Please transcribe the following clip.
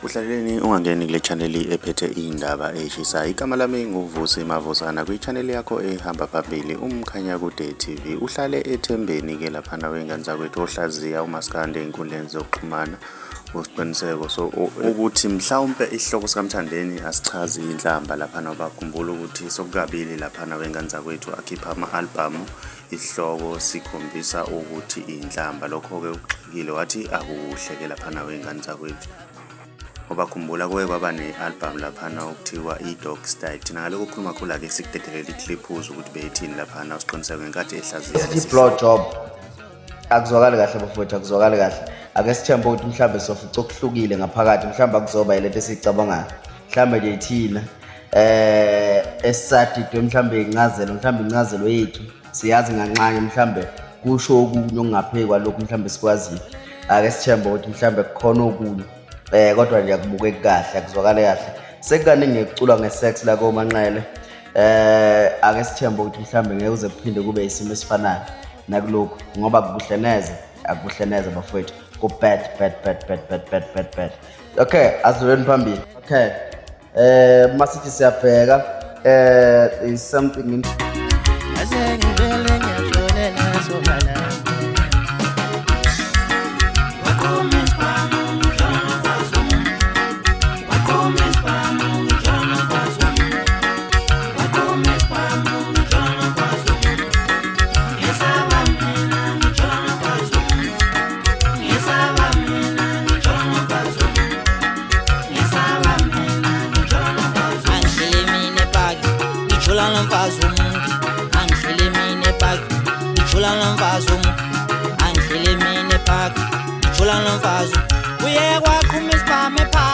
Uhlaleni ungangeni kule channel ephethe indaba eshisa. Igama lami nguVusi Mavusana kwi channel yakho ehamba phambili umkhanya kude TV. Uhlale ethembeni ke lapha na wengane zakwethu ohlaziya umaskande einkundleni zokuxhumana. Usiqiniseko so ukuthi mhlawumbe isihloko sikaMthandeni asichazi inhlamba lapha na bakhumbula ukuthi sokukabili lapha na wengane zakwethu akhipha ama-album isihloko sikhombisa ukuthi inhlamba. Lokho ke uxhikile wathi akuhle ke lapha na wengane zakwethu. Ngoba khumbula kwaba ne-album laphana okuthiwa i-Dog Style. Thina ngalokho kukhuluma khula ke sikudedelela i-clip ukuthi beyithini laphana usiqiniseke ngenkathi ehlaziya lesi blow job akuzwakali kahle bafowethu, akuzwakali kahle. Ake sithembe ukuthi mhlambe sofica okuhlukile ngaphakathi, mhlambe akuzoba yilento esiyicabangayo, mhlambe nje thina esadidwe mhlambe incazelo, mhlambe incazelo yethu siyazi nganxanye, mhlambe kusho okunye okungaphekwa lokhu mhlambe sikwaziyo. Ake sithembe ukuthi mhlambe kukhona okunye kodwa nje akubukeki kahle, akuzwakali kahle. Sekukaningi ngekucula ngesex la komanqele. Ake sithembe ukuthi mhlambe ngeke uze kuphinde kube isimo esifanayo nakulokho, ngoba kubuhle neze, akubuhle neze bafowethu. Go bad. Okay, asidluleni phambili. Okay, masithi siyabheka is something in Uye kwaqhuma isibhamu ephakathi